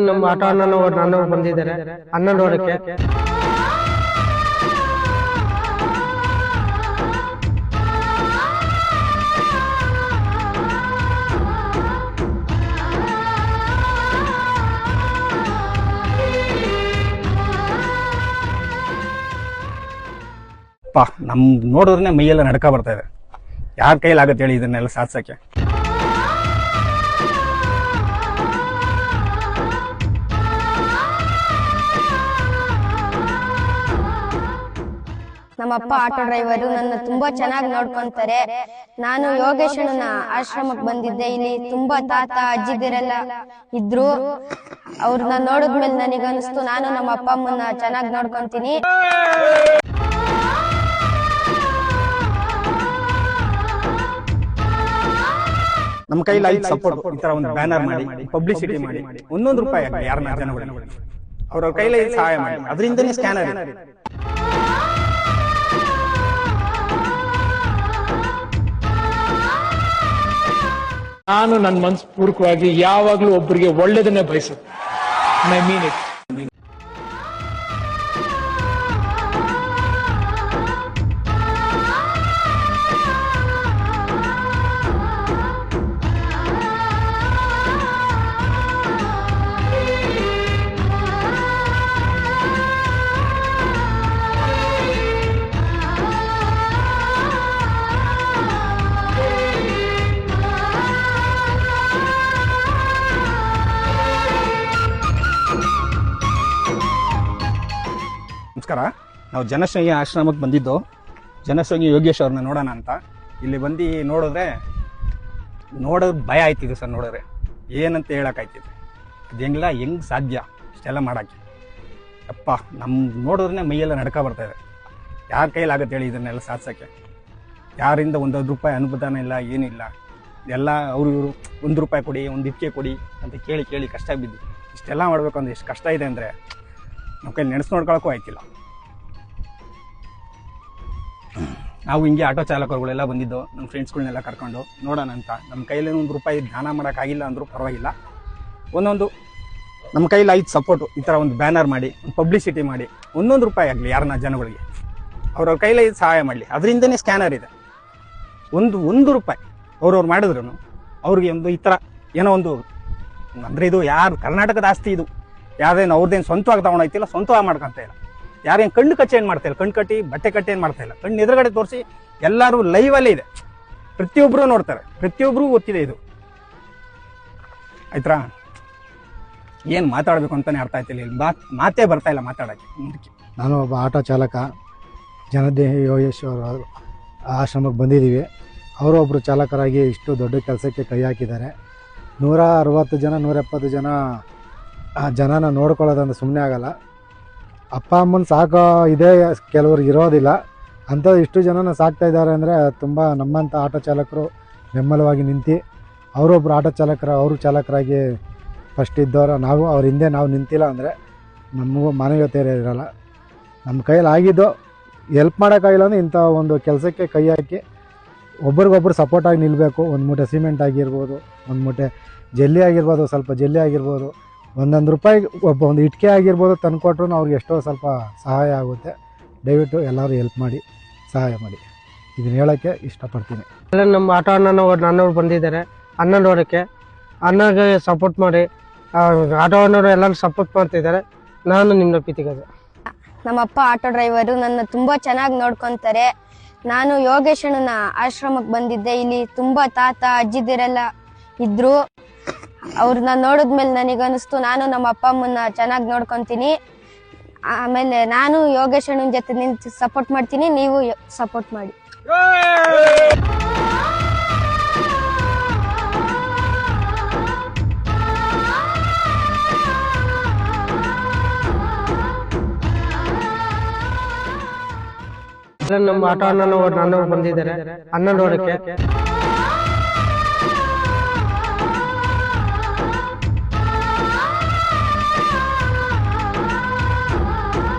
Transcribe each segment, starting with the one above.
ನಮ್ಮ ಆಟೋ ಅಣ್ಣನವರು ಬಂದಿದ್ದಾರೆ 11 ನಮ್ ನೋಡಿದ್ರೆ ಮೈಯೆಲ್ಲ ನಡ್ಕ ಬರ್ತಾ ಇದೆ. ಯಾರ ಕೈಲಾಗತ್ತೆ ಹೇಳಿ ಇದನ್ನೆಲ್ಲ ಸಾಧಿಸಕ್ಕೆ? ನಮ್ಮಪ್ಪ ಆಟೋ ಡ್ರೈವರು ನನ್ನ ತುಂಬಾ ಚೆನ್ನಾಗಿ ನೋಡ್ಕೊಂತಾರೆ. ನಾನು ಯೋಗೇಶಣ್ಣನ ಆಶ್ರಮಕ್ಕೆ ಬಂದಿದ್ದೆ. ಇಲ್ಲಿ ತುಂಬಾ ತಾತ ಅಜ್ಜಿದಿರೆಲ್ಲ ಇದ್ರು. ಅವ್ರನ್ನ ನೋಡಿದ್ಮೇಲೆ ನನಗನ್ನಿಸ್ತು ನಾನು ನಮ್ಮ ಅಪ್ಪ ಅಮ್ಮನ ಚೆನ್ನಾಗಿ ನೋಡ್ಕೊಂತೀನಿ. ನಮ್ಮ ಕೈಲಿ ಐದು ಸಪೋರ್ಟ್ ಈ ತರ ಒಂದು ಬ್ಯಾನರ್ ಮಾಡಿ ಪಬ್ಲಿಸಿಟಿ ಮಾಡಿ ₹1 ಆಗಲಿ ಯಾರನ್ನ ಜನಗಳು ಅವ್ರ ಕೈಲಿ ಸಹಾಯ ಮಾಡಿ. ಅದರಿಂದನೇ ಸ್ಕ್ಯಾನರ್ ಇದೆ. ನಾನು ನನ್ನ ಮನಸ್ಪೂರ್ವಕವಾಗಿ ಯಾವಾಗ್ಲೂ ಒಬ್ಬರಿಗೆ ಒಳ್ಳೇದನ್ನೇ ಬಯಸುತ್ತೆ. I mean it. ನಮಸ್ಕಾರ. ನಾವು ಜನಸಂಘಿ ಆಶ್ರಮಕ್ಕೆ ಬಂದಿದ್ದು ಜನಸಂಘಿ ಯೋಗೇಶ್ ಅವ್ರನ್ನ ನೋಡೋಣ ಅಂತ. ಇಲ್ಲಿ ಬಂದು ನೋಡೋದು ಭಯ ಆಯ್ತಿದೆ ಸರ್. ನೋಡಿದ್ರೆ ಏನಂತ ಹೇಳೋಕ್ಕಾಯ್ತಿದೆ. ಅದೆಲ್ಲ ಹೆಂಗೆ ಸಾಧ್ಯ ಇಷ್ಟೆಲ್ಲ ಮಾಡೋಕ್ಕೆ? ಅಪ್ಪ ನಮ್ಮ ನೋಡಿದ್ರೆ ಮೈಯೆಲ್ಲ ನಡ್ಕ ಬರ್ತಾ ಇದೆ. ಯಾರ ಕೈಲಾಗತ್ತೆ ಹೇಳಿ ಇದನ್ನೆಲ್ಲ ಸಾಧಿಸೋಕ್ಕೆ? ಯಾರಿಂದ ₹1 ಅನುದಾನ ಇಲ್ಲ, ಏನಿಲ್ಲ. ಎಲ್ಲ ಅವರು ಇವರು ₹1 ಕೊಡಿ, ಒಂದು ಇಟ್ಕೆ ಕೊಡಿ ಅಂತ ಕೇಳಿ ಕೇಳಿ ಕಷ್ಟ ಬಿದ್ದು ಇಷ್ಟೆಲ್ಲ ಮಾಡಬೇಕು ಅಂದ್ರೆ ಎಷ್ಟು ಕಷ್ಟ ಇದೆ ಅಂದರೆ ನಮ್ಮ ಕೈಲಿ ನೆನೆಸಿ ನೋಡ್ಕೊಳಕ್ಕೂ ಆಯ್ತಿಲ್ಲ. ನಾವು ಹಿಂಗೆ ಆಟೋ ಚಾಲಕರುಗಳೆಲ್ಲ ಬಂದಿದ್ದು ನಮ್ಮ ಫ್ರೆಂಡ್ಸ್ಗಳನ್ನೆಲ್ಲ ಕರ್ಕೊಂಡು ನೋಡೋಣ ಅಂತ. ನಮ್ಮ ಕೈಲಿ ₹1 ದಾನ ಮಾಡೋಕ್ಕಾಗಿಲ್ಲ ಅಂದರೂ ಪರವಾಗಿಲ್ಲ. ಒಂದೊಂದು ನಮ್ಮ ಕೈಲಿ 5 ಸಪೋರ್ಟು ಈ ಥರ ಒಂದು ಬ್ಯಾನರ್ ಮಾಡಿ ಒಂದು ಪಬ್ಲಿಸಿಟಿ ಮಾಡಿ ₹1 ಆಗಲಿ ಯಾರನ್ನ ಜನಗಳಿಗೆ ಅವ್ರವ್ರ ಕೈಲಿ ಸಹಾಯ ಮಾಡಲಿ. ಅದರಿಂದನೇ ಸ್ಕ್ಯಾನರ್ ಇದೆ. ₹1 ಅವ್ರವ್ರು ಮಾಡಿದ್ರು ಅವ್ರಿಗೆ ಒಂದು ಈ ಥರ ಏನೋ ಒಂದು ಅಂದರೆ ಇದು ಯಾರು ಕರ್ನಾಟಕದ ಆಸ್ತಿ ಇದು. ಯಾರೇನು ಅವ್ರದ್ದೇನು ಸ್ವಂತವಾಗಿ ತಗೊಂಡೋಯ್ತಿಲ್ಲ, ಸ್ವಂತವಾಗಿ ಮಾಡ್ಕೊಂತ ಇಲ್ಲ. ಯಾರೇನು ಕಣ್ಣು ಕಚ್ಚಿ ಏನು ಮಾಡ್ತಾ ಇಲ್ಲ, ಕಣ್ಣು ಕಟ್ಟಿ ಬಟ್ಟೆ ಕಟ್ಟಿ ಏನು ಮಾಡ್ತಾ ಇಲ್ಲ. ಕಣ್ಣು ಎದುರುಗಡೆ ತೋರಿಸಿ ಎಲ್ಲರೂ ಲೈವಲ್ಲೇ ಇದೆ. ಪ್ರತಿಯೊಬ್ಬರು ನೋಡ್ತಾರೆ, ಪ್ರತಿಯೊಬ್ಬರು ಗೊತ್ತಿದೆ ಇದು. ಆಯ್ತಾ? ಏನು ಮಾತಾಡಬೇಕು ಅಂತಾನೆ ಅರ್ಥ ಆಯ್ತಿಲ್ಲ. ಇಲ್ಲಿ ಮಾತೇ ಬರ್ತಾ ಇಲ್ಲ ಮಾತಾಡೋಕ್ಕೆ ಮುಂದಕ್ಕೆ. ನಾನು ಒಬ್ಬ ಆಟೋ ಚಾಲಕ. ಜನದೇಹಿ ಯೋಗೇಶ್ ಅವರ ಆಶ್ರಮಕ್ಕೆ ಬಂದಿದ್ದೀವಿ. ಅವರು ಒಬ್ಬರು ಚಾಲಕರಾಗಿ ಇಷ್ಟು ದೊಡ್ಡ ಕೆಲಸಕ್ಕೆ ಕೈ ಹಾಕಿದ್ದಾರೆ. 160 ಜನ 170 ಜನ ಜನನ ನೋಡ್ಕೊಳ್ಳೋದಂದ್ರೆ ಸುಮ್ಮನೆ ಆಗಲ್ಲ. ಅಪ್ಪ ಅಮ್ಮನ ಸಾಕೋ ಇದೇ ಕೆಲವ್ರಿಗೆ ಇರೋದಿಲ್ಲ. ಅಂಥ ಇಷ್ಟು ಜನನ ಸಾಕ್ತಾ ಇದ್ದಾರೆ ಅಂದರೆ ತುಂಬ ನಮ್ಮಂಥ ಆಟೋ ಚಾಲಕರು ಬೆಂಬಲವಾಗಿ ನಿಂತು ಅವರೊಬ್ಬರು ಆಟೋ ಅವರು ಚಾಲಕರಾಗಿ ಫಸ್ಟ್ ಇದ್ದವರು ನಾವು. ಅವ್ರ ಹಿಂದೆ ನಾವು ನಿಂತಿಲ್ಲ ಅಂದರೆ ನಮಗೂ ಮಾನವೀಯತೆ ಇರಲ್ಲ. ನಮ್ಮ ಕೈಯಲ್ಲಿ ಆಗಿದ್ದು ಹೆಲ್ಪ್ ಮಾಡೋಕ್ಕಾಗಿಲ್ಲ ಅಂದರೆ ಇಂಥ ಒಂದು ಕೆಲಸಕ್ಕೆ ಕೈ ಹಾಕಿ ಒಬ್ರಿಗೊಬ್ರು ಸಪೋರ್ಟಾಗಿ ನಿಲ್ಲಬೇಕು. ಒಂದು ಮೂಟೆ ಸಿಮೆಂಟ್ ಆಗಿರ್ಬೋದು, ಒಂದು ಮೂಟೆ ಜಲ್ಲಿ ಆಗಿರ್ಬೋದು, ಸ್ವಲ್ಪ ಜಲ್ಲಿ ಆಗಿರ್ಬೋದು, ₹1 ಒಬ್ಬ ಒಂದು ಇಟ್ಕೆ ಆಗಿರ್ಬೋದು ತಂದುಕೊಟ್ರು ಅವ್ರಿಗೆ ಎಷ್ಟೋ ಸ್ವಲ್ಪ ಸಹಾಯ ಆಗುತ್ತೆ. ದಯವಿಟ್ಟು ಎಲ್ಲರೂ ಹೆಲ್ಪ್ ಮಾಡಿ, ಸಹಾಯ ಮಾಡಿ. ಇದನ್ನು ಹೇಳೋಕ್ಕೆ ಇಷ್ಟಪಡ್ತೀನಿ. ನಮ್ಮ ಆಟೋ ಅಣ್ಣನವರು ಬಂದಿದ್ದಾರೆ 11 ಅಣ್ಣಗೆ ಸಪೋರ್ಟ್ ಮಾಡಿ. ಆಟೋ ಅಣ್ಣವರು ಎಲ್ಲರೂ ಸಪೋರ್ಟ್ ಮಾಡ್ತಿದ್ದಾರೆ. ನಾನು ನಿಮ್ಮ ಪ್ರೀತಿಗದೆ. ನಮ್ಮಪ್ಪ ಆಟೋ ಡ್ರೈವರು ನನ್ನ ತುಂಬಾ ಚೆನ್ನಾಗಿ ನೋಡ್ಕೊಂತಾರೆ. ನಾನು ಯೋಗೇಶಣ್ಣನ ಆಶ್ರಮಕ್ಕೆ ಬಂದಿದ್ದೆ. ಇಲ್ಲಿ ತುಂಬಾ ತಾತ ಅಜ್ಜಿದಿರೆಲ್ಲ ಇದ್ರು. ಅವ್ರನ್ನ ನೋಡಿದ್ಮೇಲೆ ನನಗನ್ನಿಸ್ತು ನಾನು ನಮ್ಮ ಅಪ್ಪ ಅಮ್ಮನ ಚೆನ್ನಾಗಿ ನೋಡ್ಕೊಂತೀನಿ. ಆಮೇಲೆ ನಾನು ಯೋಗೇಶಣ್ಣನ ಜೊತೆ ನಿಂತು ಸಪೋರ್ಟ್ ಮಾಡ್ತೀನಿ. ನೀವು ಸಪೋರ್ಟ್ ಮಾಡಿ. ನಮ್ಮ ಆಟೋ ಅಣ್ಣನವರು ಬಂದಿದ್ದಾರೆ 11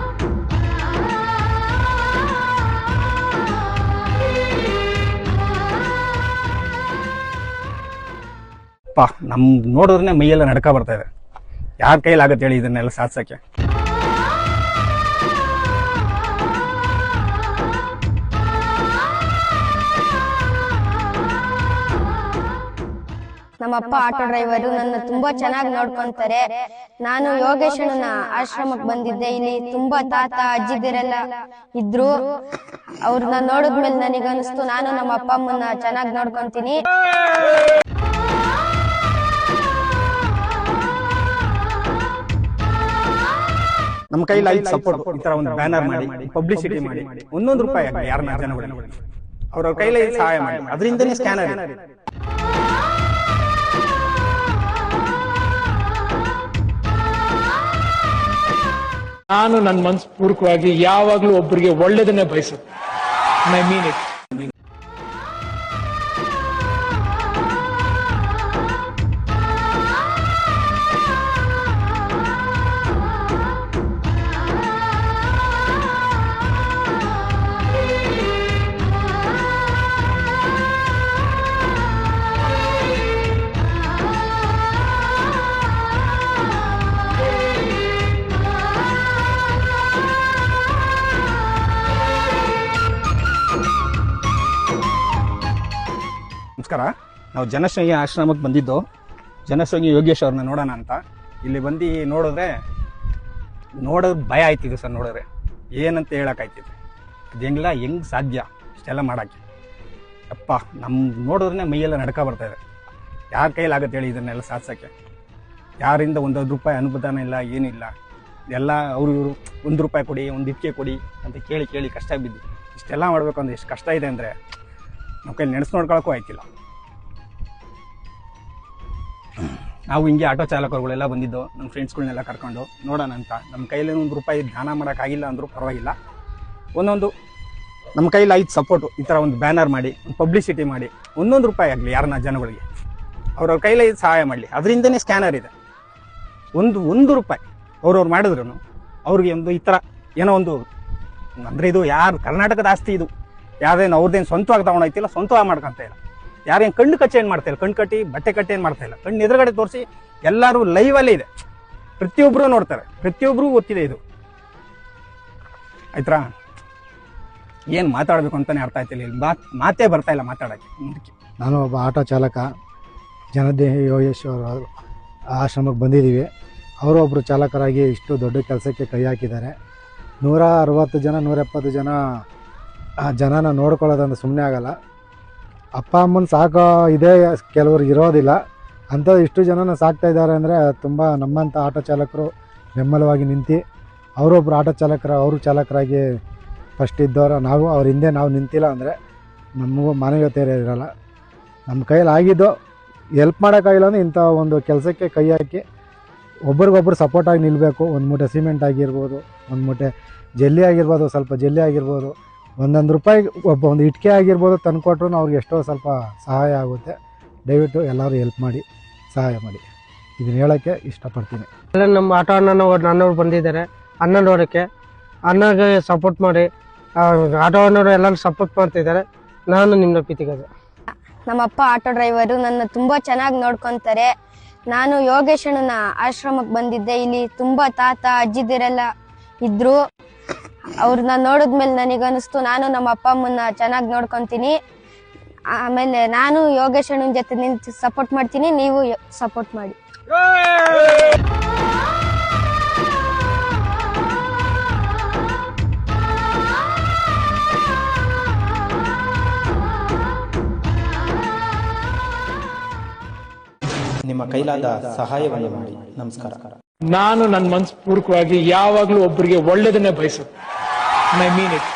ನಮ್ ನೋಡಿದ್ರೆ ಮೈಯೆಲ್ಲ ನಡ್ಕ ಬರ್ತಾ ಇದೆ. ಯಾರ ಕೈಲಾಗತ್ತೆ ಹೇಳಿ ಇದನ್ನೆಲ್ಲ ಸಾಧಿಸೋಕ್ಕೆ? ನಮ್ಮಪ್ಪ ಆಟೋ ಡ್ರೈವರು ನನ್ನ ತುಂಬಾ ಚೆನ್ನಾಗಿ ನೋಡ್ಕೊಂತಾರೆ. ನಾನು ಯೋಗೇಶ್ ಅಣ್ಣನ ಆಶ್ರಮಕ್ಕೆ ಬಂದಿದ್ದೆ. ಇಲ್ಲಿ ತುಂಬಾ ತಾತ ಅಜ್ಜಿದಿರೆಲ್ಲ ಇದ್ರು. ಅವ್ರನ್ನ ನೋಡಿದ್ಮೇಲೆ ನನಗನ್ನಿಸ್ತು ನಾನು ನಮ್ಮ ಅಪ್ಪ ಅಮ್ಮನ ಚೆನ್ನಾಗಿ ನೋಡ್ಕೊಂತೀನಿ. ನಮ್ಮ ಕೈಲಿ ಐದು ಸಪೋರ್ಟ್ ಈ ತರ ಒಂದು ಬ್ಯಾನರ್ ಮಾಡಿ ಪಬ್ಲಿಸಿಟಿ ಮಾಡಿ ಒಂದೊಂದು ರೂಪಾಯಿ ಆಗಲಿ ಯಾರನ್ನ ಜನಗಳು ಅವ್ರ ಕೈಲಿ ಸಹಾಯ ಮಾಡಿ. ಅದರಿಂದನೇ ಸ್ಕ್ಯಾನರ್ ಇದೆ. ನಾನು ನನ್ನ ಮನಸ್ಪೂರ್ವಕವಾಗಿ ಯಾವಾಗಲೂ ಒಬ್ಬರಿಗೆ ಒಳ್ಳೇದನ್ನೇ ಬಯಸುತ್ತೆ. I mean it. ನಮಸ್ಕಾರ. ನಾವು ಜನಶ್ರೇಯ ಆಶ್ರಮಕ್ಕೆ ಬಂದಿದ್ದು. ಜನಶ್ರೇಯ ಯೋಗೇಶ್ ಅವ್ರನ್ನ ನೋಡೋಣ ಅಂತ ಇಲ್ಲಿ ಬಂದು ನೋಡೋದು ಭಯ ಆಯ್ತಿದೆ ಸರ್. ನೋಡಿದ್ರೆ ಏನಂತ ಹೇಳೋಕ್ಕಾಯ್ತಿದೆ. ಅದೆಲ್ಲ ಹೆಂಗೆ ಸಾಧ್ಯ ಇಷ್ಟೆಲ್ಲ ಮಾಡೋಕ್ಕೆ? ಅಪ್ಪ ನಮ್ಮ ನೋಡಿದ್ರೆ ಮೈಯೆಲ್ಲ ನಡ್ಕ ಬರ್ತಾಯಿದೆ. ಯಾರ ಕೈಲಾಗತ್ತೆ ಹೇಳಿ ಇದನ್ನೆಲ್ಲ ಸಾಧಿಸೋಕ್ಕೆ? ಯಾರಿಂದ ಒಂದೊಂದು ರೂಪಾಯಿ ಅನುದಾನ ಇಲ್ಲ, ಏನಿಲ್ಲ. ಎಲ್ಲ ಅವರು ಇವರು 1 ರೂಪಾಯಿ ಕೊಡಿ, 1 ಇಟ್ಕೆ ಕೊಡಿ ಅಂತ ಕೇಳಿ ಕೇಳಿ ಕಷ್ಟ ಬಿದ್ದು ಇಷ್ಟೆಲ್ಲ ಮಾಡಬೇಕು ಅಂದ್ರೆ ಎಷ್ಟು ಕಷ್ಟ ಇದೆ ಅಂದರೆ ನಮ್ಮ ಕೈಲಿ ನೆನೆಸ್ ನೋಡ್ಕೊಳಕ್ಕೂ ಆಯ್ತಿಲ್ಲ. ನಾವು ಹಿಂಗೆ ಆಟೋ ಚಾಲಕರುಗಳೆಲ್ಲ ಬಂದಿದ್ದು ನಮ್ಮ ಫ್ರೆಂಡ್ಸ್ಗಳನ್ನೆಲ್ಲ ಕರ್ಕೊಂಡು ನೋಡೋಣ ಅಂತ. ನಮ್ಮ ಕೈಲಿ 1 ರೂಪಾಯಿ ದಾನ ಮಾಡೋಕ್ಕಾಗಿಲ್ಲ ಅಂದರೂ ಪರವಾಗಿಲ್ಲ. ಒಂದೊಂದು ನಮ್ಮ ಕೈಲಿ 5 ಸಪೋರ್ಟು ಈ ಥರ ಒಂದು ಬ್ಯಾನರ್ ಮಾಡಿ ಒಂದು ಪಬ್ಲಿಸಿಟಿ ಮಾಡಿ ಒಂದೊಂದು ರೂಪಾಯಿ ಆಗಲಿ ಯಾರನ್ನ ಜನಗಳಿಗೆ ಅವ್ರವ್ರ ಕೈಲಿ ಸಹಾಯ ಮಾಡಲಿ. ಅದರಿಂದನೇ ಸ್ಕ್ಯಾನರ್ ಇದೆ. ಒಂದು ರೂಪಾಯಿ ಅವ್ರವ್ರು ಮಾಡಿದ್ರು ಅವ್ರಿಗೆ ಒಂದು ಈ ಥರ ಏನೋ ಒಂದು ಅಂದರೆ ಇದು ಯಾರು ಕರ್ನಾಟಕದ ಆಸ್ತಿ ಇದು. ಯಾರೇನು ಅವ್ರದ್ದೇನು ಸ್ವಂತವಾಗಿ ತಗೊಂಡೈತಿಲ್ಲ, ಸ್ವಂತವಾಗಿ ಮಾಡ್ಕೊಂತ ಇಲ್ಲ. ಯಾರೇನು ಕಣ್ಣು ಕಚ್ಚಿ ಏನು ಮಾಡ್ತಾಯಿಲ್ಲ, ಕಣ್ಣು ಕಟ್ಟಿ ಬಟ್ಟೆ ಕಟ್ಟಿ ಏನು ಮಾಡ್ತಾಯಿಲ್ಲ. ಕಣ್ಣು ಎದುರುಗಡೆ ತೋರಿಸಿ ಎಲ್ಲರೂ ಲೈವಲ್ಲೇ ಇದೆ. ಪ್ರತಿಯೊಬ್ಬರು ನೋಡ್ತಾರೆ, ಪ್ರತಿಯೊಬ್ಬರೂ ಗೊತ್ತಿದೆ ಇದು. ಆಯ್ತಾ? ಏನು ಮಾತಾಡಬೇಕು ಅಂತಲೇ ಅರ್ಥ ಆಯ್ತಿಲ್ಲ. ಇಲ್ಲಿ ಮಾತೇ ಬರ್ತಾಯಿಲ್ಲ ಮಾತಾಡೋಕ್ಕೆ ಮುಂದಕ್ಕೆ. ನಾನು ಒಬ್ಬ ಆಟೋ ಚಾಲಕ. ಜನದೇಹಿ ಯೋಗೇಶ್ ಅವರ ಆಶ್ರಮಕ್ಕೆ ಬಂದಿದ್ದೀವಿ. ಅವರು ಒಬ್ಬರು ಚಾಲಕರಾಗಿ ಇಷ್ಟು ದೊಡ್ಡ ಕೆಲಸಕ್ಕೆ ಕೈ ಹಾಕಿದ್ದಾರೆ. 160 ಜನ 170 ಜನ ಜನನ ನೋಡ್ಕೊಳ್ಳೋದಂದ್ರೆ ಸುಮ್ಮನೆ ಆಗಲ್ಲ. ಅಪ್ಪ ಅಮ್ಮನ ಸಾಕೋ ಇದೇ ಕೆಲವ್ರಿಗೆ ಇರೋದಿಲ್ಲ. ಅಂಥ ಇಷ್ಟು ಜನನ ಸಾಕ್ತಾ ಇದ್ದಾರೆ ಅಂದರೆ ತುಂಬ ನಮ್ಮಂಥ ಆಟೋ ಚಾಲಕರು ಬೆಂಬಲವಾಗಿ ನಿಂತು ಅವರೊಬ್ಬರು ಆಟೋ ಅವರು ಚಾಲಕರಾಗಿ ಫಸ್ಟ್ ಇದ್ದವರು ನಾವು. ಅವ್ರ ಹಿಂದೆ ನಾವು ನಿಂತಿಲ್ಲ ಅಂದರೆ ನಮಗೂ ಮಾನವೀಯತೆ ಇರಲ್ಲ. ನಮ್ಮ ಕೈಯಲ್ಲಿ ಆಗಿದ್ದು ಹೆಲ್ಪ್ ಮಾಡೋಕ್ಕಾಗಿಲ್ಲ ಅಂದರೆ ಇಂಥ ಒಂದು ಕೆಲಸಕ್ಕೆ ಕೈ ಹಾಕಿ ಒಬ್ರಿಗೊಬ್ರು ಸಪೋರ್ಟಾಗಿ ನಿಲ್ಲಬೇಕು. 1 ಮೂಟೆ ಸಿಮೆಂಟ್ ಆಗಿರ್ಬೋದು, 1 ಮೂಟೆ ಜಲ್ಲಿ ಆಗಿರ್ಬೋದು, ಸ್ವಲ್ಪ ಜಲ್ಲಿ ಆಗಿರ್ಬೋದು, 1 ರೂಪಾಯಿ ಒಂದು ಇಟ್ಕೆ ಆಗಿರ್ಬೋದು ತಂದುಕೊಟ್ರು ಅವ್ರಿಗೆ ಎಷ್ಟೋ ಸ್ವಲ್ಪ ಸಹಾಯ ಆಗುತ್ತೆ. ದಯವಿಟ್ಟು ಎಲ್ಲರೂ ಹೆಲ್ಪ್ ಮಾಡಿ, ಸಹಾಯ ಮಾಡಿ. ಇದನ್ನು ಹೇಳೋಕ್ಕೆ ಇಷ್ಟಪಡ್ತೀನಿ. ಎಲ್ಲ ನಮ್ಮ ಆಟೋ ಅಣ್ಣನವ್ರು ಬಂದಿದ್ದಾರೆ. ಅಣ್ಣ ನೋಡೋಕ್ಕೆ ಅಣ್ಣಗೆ ಸಪೋರ್ಟ್ ಮಾಡಿ ಆಟೋ ಅಣ್ಣವರು ಎಲ್ಲರೂ ಸಪೋರ್ಟ್ ಮಾಡ್ತಿದ್ದಾರೆ. ನಾನು ನಿಮ್ಮ ಪ್ರೀತಿಗದು. ನಮ್ಮಪ್ಪ ಆಟೋ ಡ್ರೈವರು ನನ್ನ ತುಂಬಾ ಚೆನ್ನಾಗಿ ನೋಡ್ಕೊಂತಾರೆ. ನಾನು ಯೋಗೇಶ್ ಅಣ್ಣನ ಆಶ್ರಮಕ್ಕೆ ಬಂದಿದ್ದೆ. ಇಲ್ಲಿ ತುಂಬಾ ತಾತ ಅಜ್ಜಿದಿರೆಲ್ಲ ಇದ್ರು. ಅವ್ರನ್ನ ನೋಡಿದ್ಮೇಲೆ ನನಗನ್ನಿಸ್ತು ನಾನು ನಮ್ಮ ಅಪ್ಪ ಅಮ್ಮನ ಚೆನ್ನಾಗಿ ನೋಡ್ಕೊಂತೀನಿ. ಆಮೇಲೆ ನಾನು ಯೋಗೇಶ್ ಅಣ್ಣನ ಜೊತೆ ನಿಂತು ಸಪೋರ್ಟ್ ಮಾಡ್ತೀನಿ. ನೀವು ಸಪೋರ್ಟ್ ಮಾಡಿ. ನಿಮ್ಮ ಕೈಲಾದ ಸಹಾಯವನ್ನು ಮಾಡಿ. ನಮಸ್ಕಾರ. ನಾನು ನನ್ನ ಮನಸ್ಪೂರ್ವಕವಾಗಿ ಯಾವಾಗಲೂ ಒಬ್ಬರಿಗೆ ಒಳ್ಳೇದನ್ನೇ ಬಯಸುತ್ತೆ. I mean it.